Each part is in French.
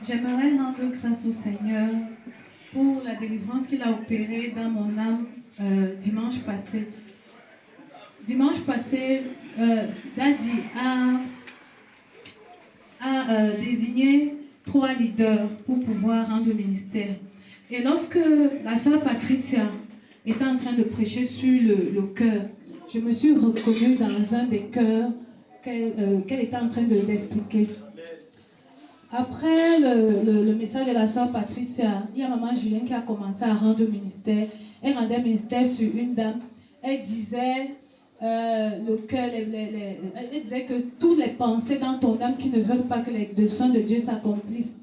J'aimerais rendre grâce au Seigneur pour la délivrance qu'il a opérée dans mon âme dimanche passé. Dimanche passé, Daddy a désigné 3 leaders pour pouvoir rendre le ministère. Et lorsque la sœur Patricia était en train de prêcher sur le cœur, je me suis reconnue dans un des cœurs qu'elle était en train d'expliquer. Après le message de la sœur Patricia, il y a maman Julien qui a commencé à rendre ministère. Elle rendait ministère sur une dame. Elle disait le cœur, elle disait que toutes les pensées dans ton âme qui ne veulent pas que les desseins de Dieu s'accomplissent.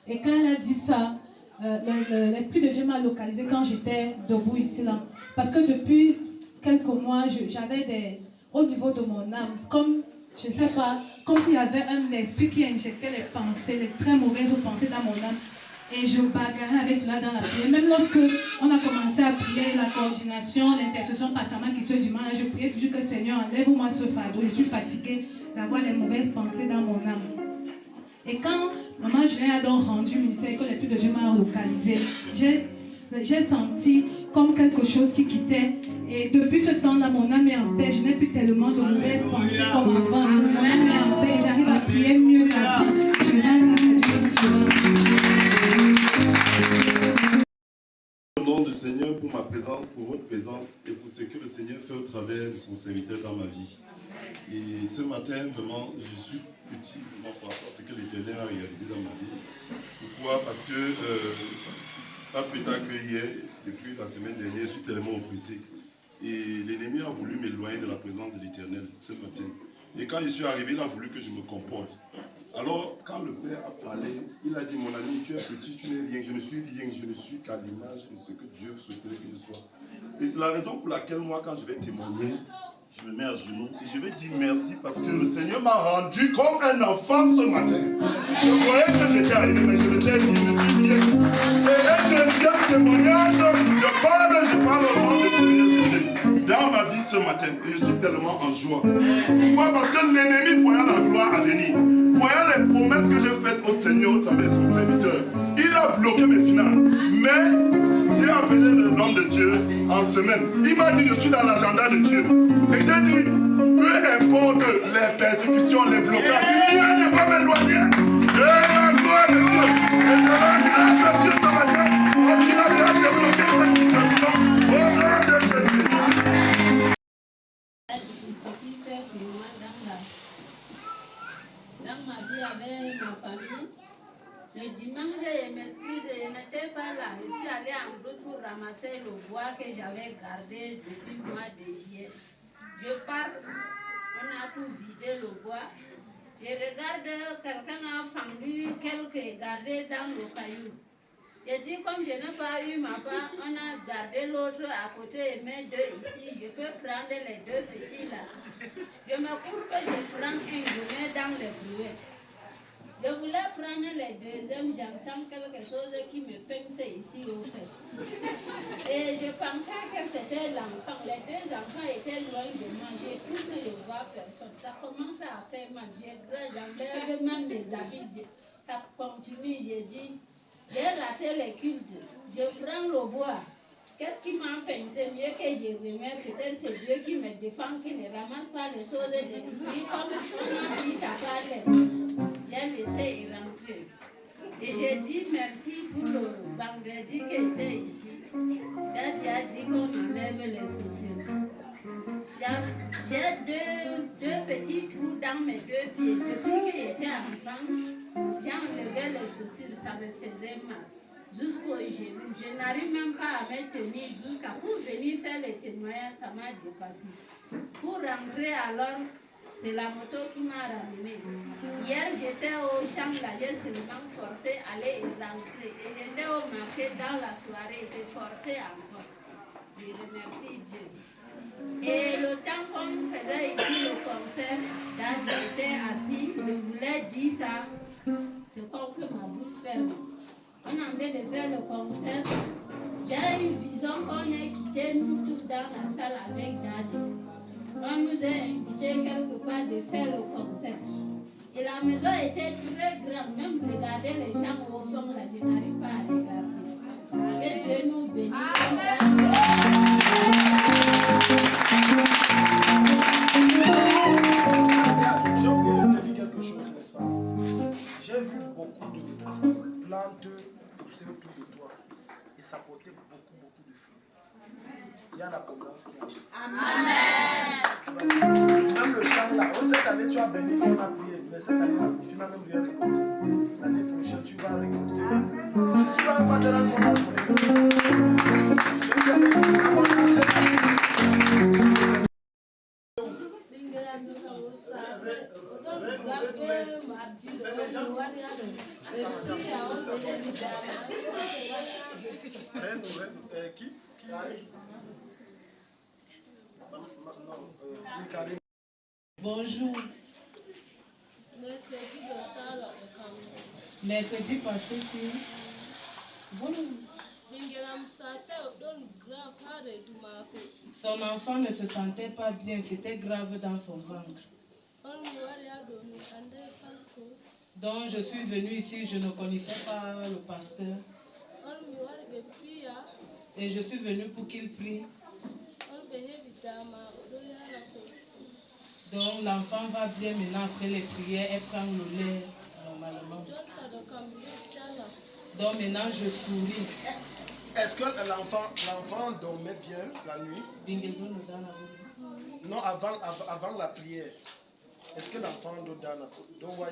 Et quand elle a dit ça, l'Esprit de Dieu m'a localisé quand j'étais debout ici là. Parce que depuis quelques mois, j'avais au niveau de mon âme, comme, je ne sais pas, comme s'il y avait un esprit qui injectait les pensées, les très mauvaises pensées dans mon âme. Et je bagarrais avec cela dans la prière. Même lorsque on a commencé à prier la coordination, l'intercession passamment qui se dimanche, je priais toujours que Seigneur, enlève-moi ce fardeau. Je suis fatiguée d'avoir les mauvaises pensées dans mon âme. Et quand maman Julien a donc rendu ministère et que l'Esprit de Dieu m'a localisé, j'ai senti comme quelque chose qui quittait. Et depuis ce temps-là, mon âme est en paix. Je n'ai plus tellement de mauvaises pensées comme avant. Mon âme est en paix. J'arrive à prier mieux qu'avant. Je rends grâce à Dieu pour cela. Au nom du Seigneur pour ma présence, pour votre présence et pour ce que le Seigneur fait au travers de son serviteur dans ma vie. Et ce matin, vraiment, je suis petit par rapport à ce que l'Éternel a réalisé dans ma vie. Pourquoi? Parce que pas plus tard que hier, depuis la semaine dernière, je suis tellement oppressé. Et l'ennemi a voulu m'éloigner de la présence de l'Éternel ce matin. Et quand je suis arrivé, il a voulu que je me comporte. Alors, quand le Père a parlé, il a dit, mon ami, tu es petit, tu n'es rien, je ne suis rien, je ne suis qu'à l'image de ce que Dieu souhaiterait que je sois. Et c'est la raison pour laquelle moi, quand je vais témoigner, je me mets à genoux et je vais dire merci parce que le Seigneur m'a rendu comme un enfant ce matin. Je croyais que j'étais arrivé, mais je m'étais dit, je suis bien. Et un deuxième témoignage, je parle au nom du Seigneur Jésus dans ma vie ce matin. Et je suis tellement en joie. Pourquoi? Parce que l'ennemi, voyant la gloire à venir, voyant les promesses que j'ai faites au Seigneur au travers de son serviteur, il a bloqué mes finances. Mais j'ai appelé l'homme de Dieu en semaine. Il m'a dit, je suis dans l'agenda de Dieu. Et j'ai dit, peu importe les persécutions, les blocages, Dieu ne va m'éloigner de la gloire de Dieu. Et je rends grâce à Dieu ce matin, parce qu'il a déjà débloqué cette situation au nom de Jésus. Dans ma vie avec ma famille, le dimanche, je m'excuse, je n'étais pas là. Je suis allée en route pour ramasser le bois que j'avais gardé depuis le mois de juillet. Je pars, on a tout vidé le bois. Je regarde, quelqu'un a fendu quelques gardés dans le caillou. Je dis, comme je n'ai pas eu ma part, on a gardé l'autre à côté et mes deux ici. Je peux prendre les deux petits là. Je me courbe, je prends un, je mets dans les brouettes. Je voulais prendre les deuxièmes, j'entends quelque chose qui me pince ici au fait. Et je pensais que c'était l'enfant. Les deux enfants étaient loin de moi. J'ai cru que je ne vois personne. Ça commence à faire mal. J'enlève même mes habits. Ça continue. J'ai dit, j'ai raté les cultes. Je prends le bois. Qu'est-ce qui m'a pensé? Mieux que je remets, peut-être c'est Dieu qui me défend, qui ne ramasse pas les choses de lui. Comme on a dit, t'as pas laissé. J'ai laissé y rentrer. Et j'ai dit merci pour le vendredi qui était ici. Là, tu as dit qu'on enlève les soucis. J'ai deux petits trous dans mes deux pieds. Depuis que j'étais enfant, j'ai enlevé les soucis, ça me faisait mal. Jusqu'au genou. Je n'arrive même pas à me tenir jusqu'à pour venir faire les témoignages, ça m'a dépassé. Pour rentrer alors, c'est la moto qui m'a ramené. Hier, j'étais au champ, là, j'ai seulement forcé aller et rentrer. Et j'étais au marché dans la soirée, c'est forcé encore. Je remercie Dieu. Et le temps qu'on faisait ici le concert, là, j'étais assis, je voulais dire ça, c'est comme que ma bouche ferme. On est en train de faire le concert. J'ai une vision qu'on ait quitté nous tous dans la salle avec Daddy. On nous a invités quelque part de faire le concert. Et la maison était très grande, même regardez J'ai vu beaucoup de plantes pousser autour de toi et ça portait beaucoup de fruits. Il y a l'abondance qui arrive. Amen. Même le champ là, cette année tu as béni qu'on a prié, mais cette année là, tu n'as même rien récolté. L'année prochaine tu vas récolter. Tu vas pas te rendre compte. Je t'ai béni l'abondance cette année. Qui Bonjour. Mercredi passé, son enfant ne se sentait pas bien, c'était grave dans son ventre. Donc je suis venue ici, je ne connaissais pas le pasteur. Et je suis venue pour qu'il prie. Donc l'enfant va bien maintenant après les prières, elle prend le lait normalement. Donc maintenant je souris. Est-ce que l'enfant dormait bien la nuit? Non, avant la prière. Est-ce que l'enfant dort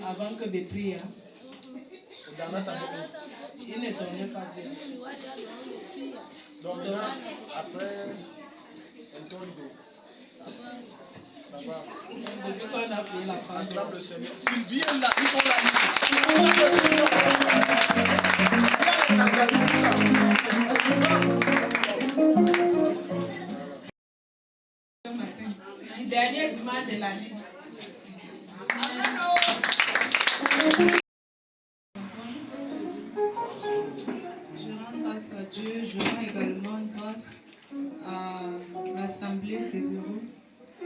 avant que de prier? Il ne dormait pas bien. Donc maintenant, après, on dort. Ça va. Acclame le Seigneur. Sylvie est là, ils sont là. Le dernier dimanche de l'année. Je rends grâce à Dieu, je rends également grâce à l'Assemblée des Héros.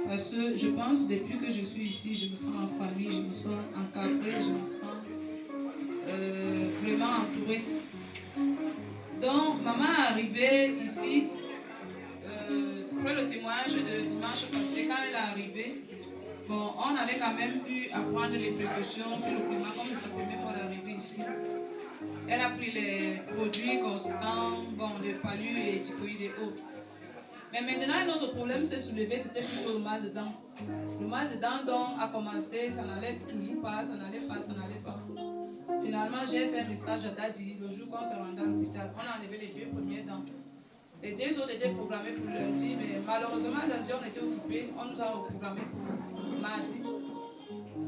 Parce que je pense depuis que je suis ici, je me sens en famille, je me sens encadrée, je me sens vraiment entourée. Donc, maman est arrivée ici, après le témoignage de dimanche passé, quand elle est arrivée, bon, on avait quand même eu à prendre les précautions sur le climat, comme c'est sa première fois d'arriver ici. Elle a pris les produits conséquents, bon, les palus et typhoïdes et autres. Mais maintenant, notre problème s'est soulevé, c'était plutôt le mal de dents. Le mal de dents donc, a commencé, ça n'allait toujours pas, ça n'allait pas. Finalement, j'ai fait un message à Daddy le jour qu'on s'est rendu à l'hôpital. On a enlevé les 2 premières dents. Les 2 autres étaient programmées pour lundi, mais malheureusement, lundi, on était occupés. On nous a reprogrammé pour mardi.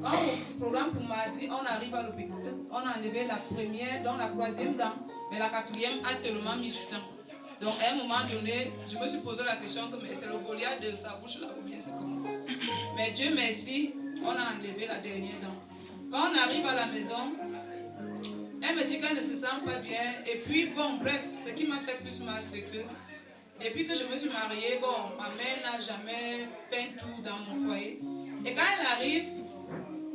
Quand on programme pour mardi, on arrive à l'hôpital. On a enlevé la première, donc la 3e dent, mais la 4e a tellement mis du temps. Donc, à un moment donné, je me suis posé la question que c'est le Goliath de sa bouche là ou bien c'est comment. Mais Dieu merci, on a enlevé la dernière dent. Quand on arrive à la maison, elle me dit qu'elle ne se sent pas bien. Et puis, bon, bref, ce qui m'a fait plus mal, c'est que depuis que je me suis mariée, bon, ma mère n'a jamais peint tout dans mon foyer. Et quand elle arrive,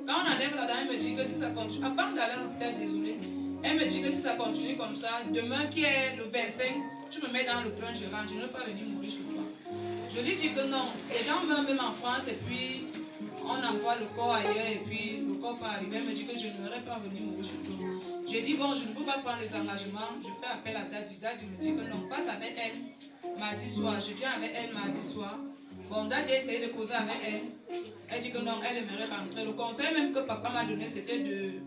quand on enlève la dent, elle me dit que si ça continue, avant d'aller à l'hôpital, désolée, elle me dit que si ça continue comme ça, demain qui est le 25, tu me mets dans le plan, je rentre, je ne veux pas venir mourir chez toi. Je lui dis que non, les gens meurent même en France et puis on envoie le corps ailleurs et puis le corps va arriver. Elle me dit que je n'aurais pas venir mourir chez toi. J'ai dit bon, je ne peux pas prendre les engagements, je fais appel à Daddy. Daddy me dit que non, passe avec elle mardi soir. Je viens avec elle mardi soir. Bon, Daddy a essayé de causer avec elle. Elle dit que non, elle aimerait rentrer. Le conseil même que papa m'a donné, c'était de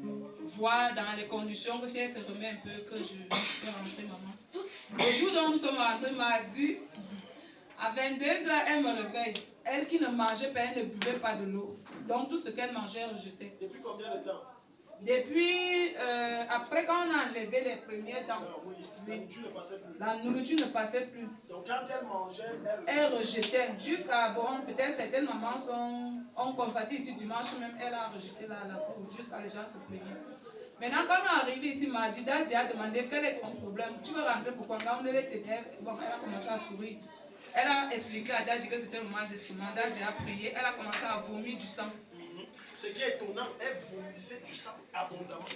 voir dans les conditions que si elle se remet un peu, que je peux rentrer, maman. Le jour dont nous sommes rentrés mardi, à 22h, elle me réveille. Elle qui ne mangeait pas, elle ne buvait pas de l'eau. Donc tout ce qu'elle mangeait, elle rejetait. Depuis combien de temps? Depuis, après quand on a enlevé les premières dents, la nourriture ne passait plus. Donc quand elle mangeait, elle rejetait. Jusqu'à, bon, peut-être certaines mamans ont constaté ici dimanche même, elle a rejeté la peau, jusqu'à les gens se plaignaient. Maintenant, quand on est arrivé ici mardi, Daddy a demandé quel est ton problème. Tu veux rentrer pourquoi? Quand on devait t'aider, bon, elle a commencé à sourire. Elle a expliqué à Daddy que c'était le mal d'estomac. Daddy a prié, elle a commencé à vomir du sang. Ce qui est étonnant, elle vomissait du sang abondamment.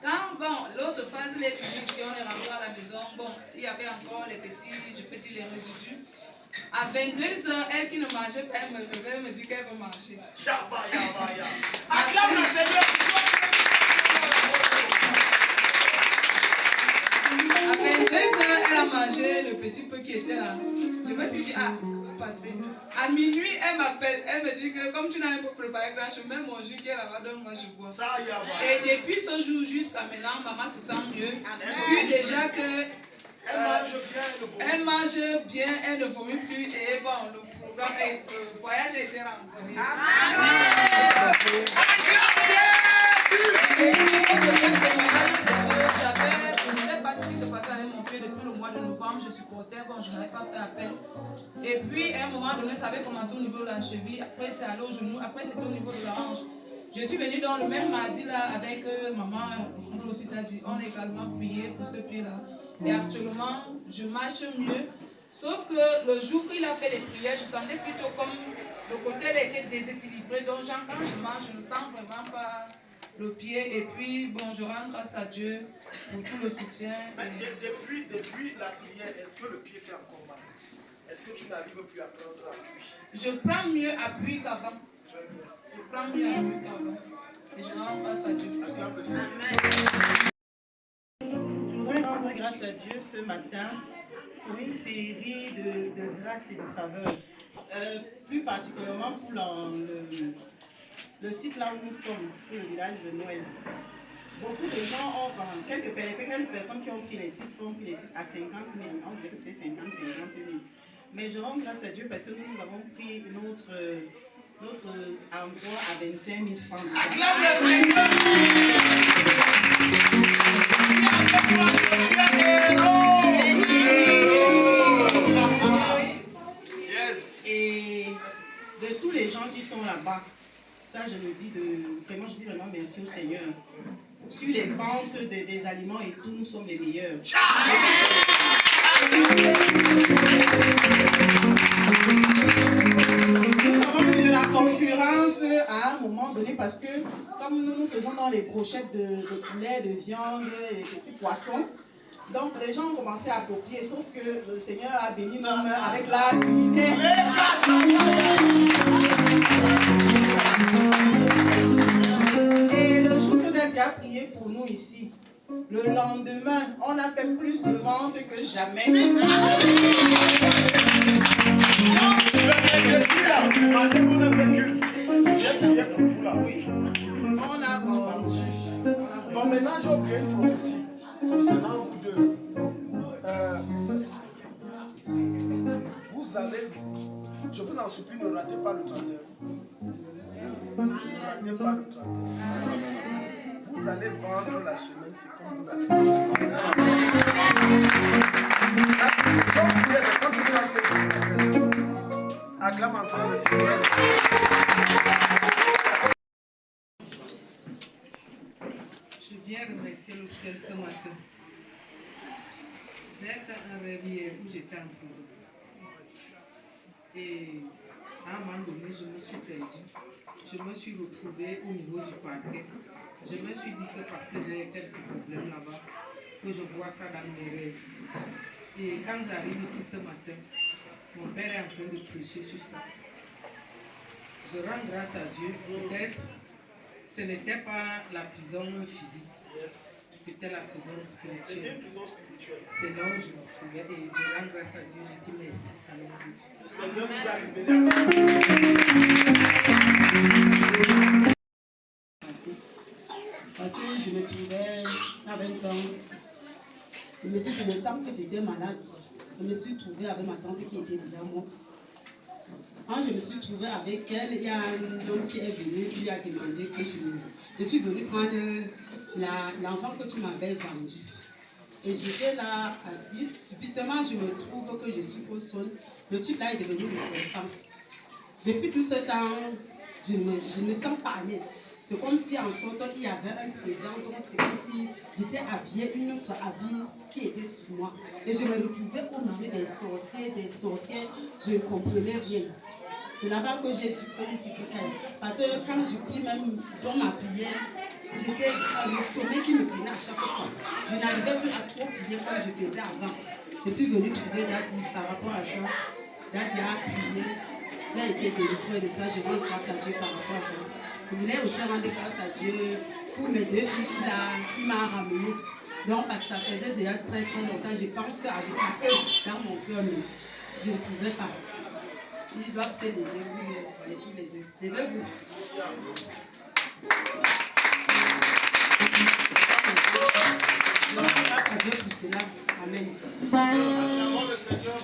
Quand, bon, l'autre phase, les filles, si on est rentré à la maison, bon, il y avait encore les petits, je peux dire les résidus. À 22h, elle qui ne mangeait pas, elle me levait, elle me dit qu'elle veut manger. Acclame le Seigneur. À 22h, elle a mangé le petit peu qui était là. Je me suis dit, ah, ça va passer. À minuit, elle m'appelle, elle me dit que comme tu n'as pas préparé grand chose, même mon jus qui est là-bas, donne-moi, je bois. Et depuis ce jour jusqu'à maintenant, maman se sent mieux. Vu déjà que elle mange bien, elle ne vomit plus et bon, le voyage a été rencontré. Je ne sais pas ce qui se passait avec mon pied depuis le mois de novembre, je supportais, bon, je n'avais pas fait appel. Et puis à un moment donné, ça avait commencé au niveau de la cheville, après c'est allé au genou, après c'était au niveau de la hanche. Je suis venue dans le même mardi là avec maman, on aussi t'a dit, on a également prié pour ce pied-là. Et actuellement, je marche mieux. Sauf que le jour qu'il a fait les prières, je sentais plutôt comme le côté était déséquilibré. Donc quand je marche, je ne sens vraiment pas le pied. Et puis, bon, je rends grâce à Dieu pour tout le soutien. Depuis la prière, est-ce que le pied fait encore mal? Est-ce que tu n'arrives plus à prendre l'appui? Je prends mieux appui qu'avant. Je prends mieux appui qu'avant. Et je rends grâce à Dieu. Je voudrais rendre grâce à Dieu ce matin pour une série de grâces et de faveurs. Plus particulièrement pour le site là où nous sommes, pour le village de Noël. Beaucoup de gens ont, quelques personnes qui ont pris les sites à 50 000. On dirait que c'était 50 000. Mais je rends grâce à Dieu parce que nous avons pris notre endroit à 25 000 francs. Acclame le Seigneur! Et de tous les gens qui sont là-bas, ça je le dis je dis vraiment merci au Seigneur. Sur les ventes des aliments et tout, nous sommes les meilleurs. Nous avons eu de la concurrence à un moment donné parce que comme nous faisons dans les brochettes de poulet, de viande, les petits poissons, donc les gens ont commencé à copier, sauf que le Seigneur a béni nos mains avec la culinaire. Et le jour que Dieu a prié pour nous ici, le lendemain, on a fait plus de ventes que jamais. Oui, on a vendu. Bon, maintenant j'ai oublié une prophétie concernant vous deux. Vous allez, je vous en supplie, ne ratez pas le 31. Ne ratez pas le 31. Vous allez vendre la semaine, c'est comme vous l'avez dit. Acclame encore le Seigneur. Je viens remercier le ciel ce matin. J'ai fait un rêve hier où j'étais en prison. Et à un moment donné, je me suis perdue. Je me suis retrouvée au niveau du parquet. Je me suis dit que parce que j'ai quelques problèmes là-bas, que je vois ça dans mes rêves. Et quand j'arrive ici ce matin, mon père est en train de prêcher sur ça. Je rends grâce à Dieu. Peut-être ce n'était pas la prison physique. C'était la prison spirituelle. C'était une prison spirituelle. C'est là où je me trouvais et je rends grâce à Dieu. Je dis merci. Alléluia. Le Seigneur nous a libérés. Parce que je me trouvais à 20 ans. Je me suis trouvé, le temps que j'étais malade, je me suis trouvée avec ma tante qui était déjà morte. Quand je me suis trouvée avec elle, il y a un homme qui est venu, qui lui a demandé que je suis venue prendre l'enfant que tu m'avais vendu. Et j'étais là assise. Subitement, je me trouve que je suis au sol. Le type là est devenu le serpent. Depuis tout ce temps, je ne me sens pas à l'aise. C'est comme si en sortant, il y avait un présent. Donc c'est comme si j'étais habillée, une autre habille qui était sur moi. Et je me retrouvais au milieu des sorcières. Je ne comprenais rien. C'est là-bas que j'ai vu que j'étais calme. Parce que quand je prie même dans ma prière, j'étais le sommeil qui me prenait à chaque fois. Je n'arrivais plus à trop prier comme je faisais avant. Je suis venue trouver Dadi par rapport à ça. Daddy a prié. J'ai été délivrée de ça. Je rends grâce à Dieu par rapport à ça. Je voulais aussi rendre grâce à Dieu pour mes 2 filles qu'il m'a ramenées. Donc, parce que ça faisait déjà très longtemps. Je pensais à eux dans mon cœur, mais je ne pouvais pas. Ils doivent se lever, les filles, les 2. Levez-vous. Je rends grâce à Dieu pour cela. Amen. Acclamons le Seigneur.